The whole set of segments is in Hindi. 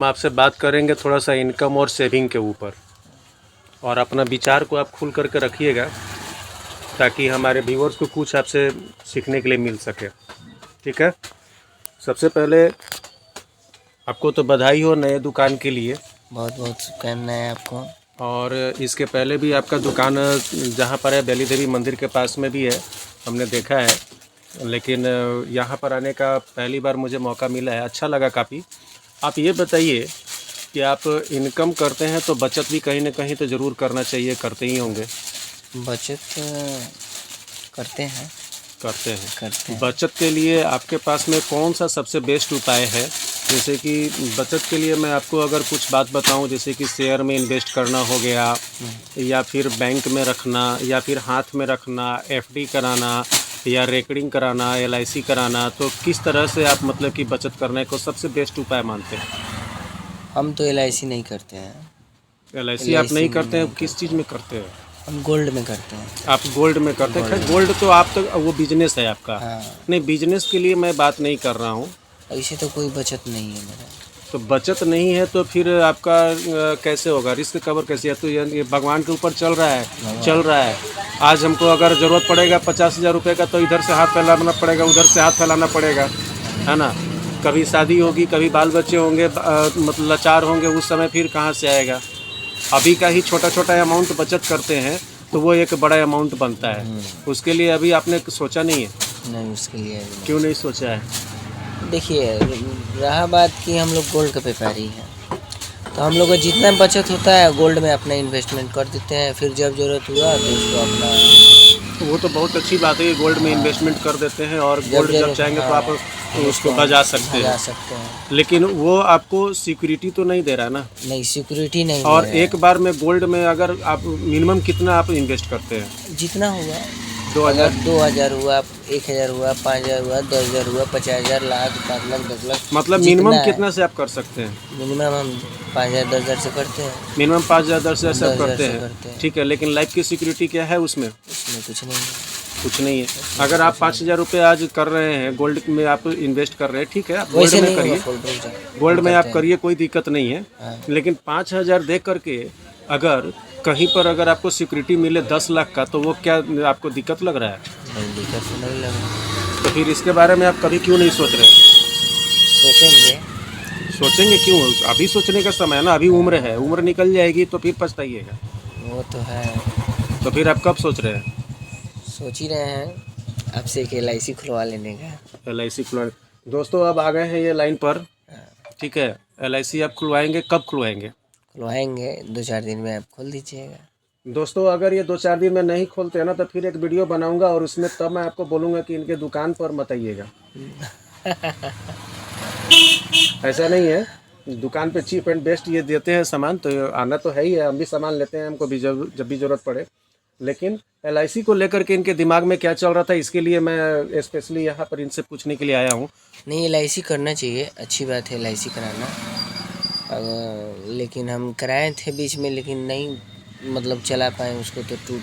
हम आपसे बात करेंगे थोड़ा सा इनकम और सेविंग के ऊपर, और अपना विचार को आप खुल करके रखिएगा ताकि हमारे व्यूअर्स को कुछ आपसे सीखने के लिए मिल सके। ठीक है, सबसे पहले आपको तो बधाई हो नए दुकान के लिए। बहुत बहुत शुभकामनाएं आपको। और इसके पहले भी आपका दुकान जहाँ पर है बेली देवी मंदिर के पास में भी है, हमने देखा है, लेकिन यहाँ पर आने का पहली बार मुझे मौका मिला है, अच्छा लगा काफ़ी। आप ये बताइए कि आप इनकम करते हैं तो बचत भी कहीं ना कहीं तो ज़रूर करना चाहिए, करते ही होंगे। बचत करते हैं। बचत के लिए आपके पास में कौन सा सबसे बेस्ट उपाय है? जैसे कि बचत के लिए मैं आपको अगर कुछ बात बताऊं, जैसे कि शेयर में इन्वेस्ट करना हो गया, या फिर बैंक में रखना, या फिर हाथ में रखना, एफडी कराना, या रेकरिंग कराना, एलआईसी कराना, तो किस तरह से आप मतलब कि बचत करने को सबसे बेस्ट उपाय मानते हैं? हम तो एलआईसी नहीं करते हैं। एलआईसी आप नहीं करते हैं? किस चीज़ में करते हैं? हम गोल्ड में करते हैं। आप गोल्ड में करते हैं? गोल्ड तो आप तो वो बिजनेस है आपका। हाँ। नहीं, बिजनेस के लिए मैं बात नहीं कर रहा हूँ। ऐसे तो कोई बचत नहीं है मेरा। तो बचत नहीं है तो फिर आपका कैसे होगा? रिस्क कवर कैसे है? तो ये भगवान के ऊपर चल रहा है। आज हमको अगर ज़रूरत पड़ेगा 50,000 रुपये का, तो इधर से हाथ फैलाना पड़ेगा, उधर से हाथ फैलाना पड़ेगा, है ना। कभी शादी होगी, कभी बाल बच्चे होंगे, मतलब लाचार होंगे, उस समय फिर कहाँ से आएगा? अभी का ही छोटा छोटा अमाउंट बचत करते हैं तो वो एक बड़ा अमाउंट बनता है। उसके लिए अभी आपने सोचा नहीं है? नहीं, उसके लिए क्यों नहीं सोचा है? देखिए, रहा बात कि हम लोग गोल्ड के व्यापारी हैं, तो हम लोग का जितना बचत होता है गोल्ड में अपना इन्वेस्टमेंट कर देते हैं, फिर जब ज़रूरत हुआ तो उसको अपना। वो तो बहुत अच्छी बात है कि गोल्ड में इन्वेस्टमेंट कर देते हैं, और गोल्ड जब चाहेंगे तो आप उसको बजा सकते हैं। लेकिन वो आपको सिक्योरिटी तो नहीं दे रहा ना? नहीं, सिक्योरिटी नहीं। और एक बार में गोल्ड में अगर आप मिनिमम कितना आप इन्वेस्ट करते हैं? जितना हुआ, 2000 हुआ, 1000 हुआ, 5000 हुआ, 10,000 हुआ, 50,000, लाख, 5 लाख, 10 लाख। मतलब मिनिमम कितना से आप कर सकते हैं? मिनिमम हम 5,000, 10,000 से करते हैं। मिनिमम 5,000, 10,000 से आप करते हैं। ठीक है, लेकिन लाइफ की सिक्योरिटी क्या है उसमें? उसमें कुछ नहीं है। कुछ नहीं है। अगर आप 5,000 रुपये आज कर रहे हैं, गोल्ड में आप इन्वेस्ट कर रहे हैं, ठीक है, आप गोल्ड में करिए, गोल्ड में आप करिए, कोई दिक्कत नहीं है। लेकिन 5,000 दे करके अगर कहीं पर अगर आपको सिक्योरिटी मिले 10 लाख का, तो वो क्या आपको दिक्कत लग रहा है? नहीं, दिक्कत तो नहीं लग रहा। तो फिर इसके बारे में आप कभी क्यों नहीं सोच रहे? सोचेंगे क्यों? अभी सोचने का समय है ना, अभी उम्र है, उम्र निकल जाएगी तो फिर पछताइएगा। वो तो है। तो फिर आप कब सोच रहे हैं? सोच ही रहे हैं आपसे एक LIC खुलवा लेने का। LIC खुलवा। दोस्तों, अब आ गए हैं ये लाइन पर, ठीक है। LIC आप खुलवाएंगे, कब खुलवाएंगे? खुलवाएंगे, 2-4 दिन में आप खोल दीजिएगा। दोस्तों, अगर ये 2-4 दिन में नहीं खोलते हैं ना, तो फिर एक वीडियो बनाऊंगा और उसमें तब मैं आपको बोलूँगा कि इनके दुकान पर मत आइएगा। ऐसा नहीं है, दुकान पे चीप एंड बेस्ट ये देते हैं सामान, तो आना तो है ही है, हम भी सामान लेते हैं, हमको भी जब भी ज़रूरत पड़े। लेकिन LIC को लेकर के इनके दिमाग में क्या चल रहा था, इसके लिए मैं स्पेशली यहाँ पर इनसे पूछने के लिए आया हूँ। नहीं, LIC करना चाहिए, अच्छी बात है LIC कराना। लेकिन हम कराए थे बीच में, लेकिन नहीं मतलब चला पाए उसको, तो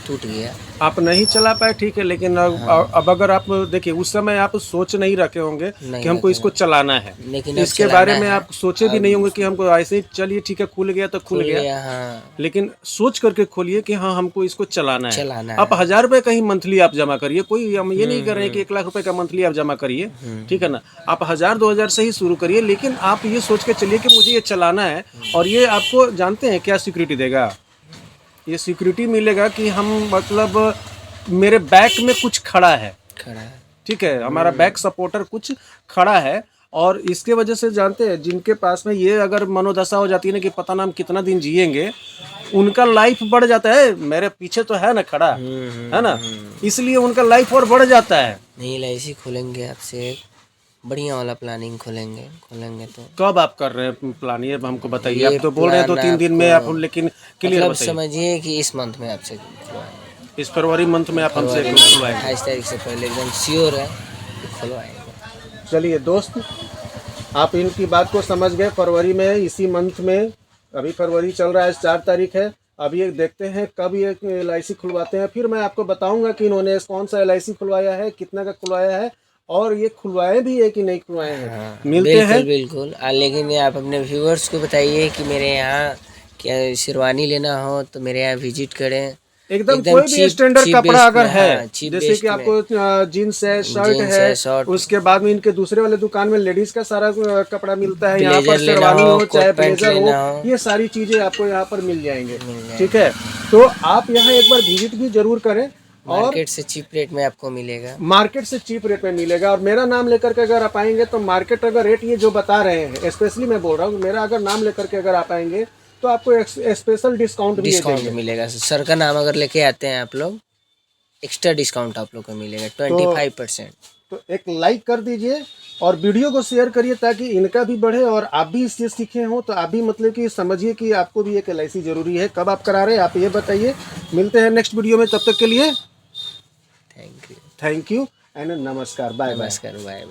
टूट गया। आप नहीं चला पाए, ठीक है, लेकिन अब अगर आप देखिए, उस समय आप सोच नहीं रखे होंगे कि हमको इसको चलाना है, लेकिन इसके बारे में आप सोचे भी नहीं होंगे कि हमको ऐसे ही चलिए ठीक है, खुल गया तो खुल गया। हाँ। लेकिन सोच करके खोलिए कि हाँ, हमको इसको चलाना है। आप 1,000 रुपये का ही मंथली आप जमा करिए, कोई हम ये नहीं कर रहे हैं कि 1 लाख रुपए का मंथली आप जमा करिए, ठीक है ना। आप 1,000-2,000 से ही शुरू करिए, लेकिन आप ये सोच के चलिए कि मुझे ये चलाना है। और ये आपको जानते हैं क्या सिक्योरिटी देगा? ये सिक्योरिटी मिलेगा कि हम मतलब मेरे बैक में कुछ खड़ा है, ठीक है, हमारा बैक सपोर्टर कुछ खड़ा है। और इसके वजह से जानते हैं, जिनके पास में ये अगर मनोदशा हो जाती है ना कि पता ना हम कितना दिन जिएंगे, उनका लाइफ बढ़ जाता है। मेरे पीछे तो है ना खड़ा, है ना, इसलिए उनका लाइफ और बढ़ जाता है। नहीं, LIC खोलेंगे आपसे, बढ़िया वाला प्लानिंग खोलेंगे तो। कब आप कर रहे हैं प्लान, ये हमको बताइए। आप तो बोल रहे हैं 2-3 दिन में आप, लेकिन क्लियर मतलब बताइए। समझिए कि इस मंथ में आपसे खुलवाएंगे, इस फरवरी मंथ में आप हमसे खुलवाएंगे? 28 तारीख से पहले एकदम श्योर है कि खुलवाएंगे। चलिए दोस्त, आप इनकी बात को समझ गए। फरवरी में, इसी मंथ में, अभी फरवरी चल रहा है, 4 तारीख है। अभी एक देखते हैं कब ये LIC खुलवाते हैं, फिर मैं आपको बताऊंगा कि इन्होंने कौन सा LIC खुलवाया है, कितना का खुलवाया है, और ये खुलवाए भी है कि नहीं खुलवाए हैं? हाँ, मिलते हैं। बिल्कुल। लेकिन ये आप अपने व्यूअर्स को बताइए कि मेरे यहाँ क्या शेरवानी लेना हो तो मेरे यहाँ विजिट करें। एकदम कोई भी स्टैंडर्ड कपड़ा अगर है, जैसे कि में आपको जीन्स है, शर्ट जीन्स है, शर्ट, उसके बाद में इनके दूसरे वाले दुकान में लेडीज का सारा कपड़ा मिलता है। यहाँ पर ब्लेजर लेना शेरवानी हो, हो चाहे कोट पैंट ब्लेजर लेना हो, हो, ये सारी चीजें आपको यहाँ पर मिल जाएंगे। ठीक है, तो आप यहाँ एक बार विजिट भी जरूर करें। और मार्केट से चीप रेट में आपको मिलेगा। मार्केट से चीप रेट में मिलेगा। और मेरा नाम लेकर के अगर आप आएंगे तो मार्केट अगर रेट ये जो बता रहे हैं, स्पेशली मैं बोल रहा हूँ, मेरा अगर नाम लेकर के अगर आप आएंगे तो आपको स्पेशल डिस्काउंट भी देंगे। मिलेगा। सर का नाम अगर लेके आते हैं आप लोग, एक्स्ट्रा डिस्काउंट आप लोग को मिलेगा 25%। तो एक लाइक कर दीजिए और वीडियो को शेयर करिए ताकि इनका भी बढ़े और आप भी इससे सीखे हो, तो आप भी मतलब कि समझिए कि आपको भी एक LIC जरूरी है। कब आप करा रहे हैं आप ये बताइए। मिलते हैं नेक्स्ट वीडियो में, तब तक के लिए थैंक यू एंड नमस्कार। Bye bye. बाय।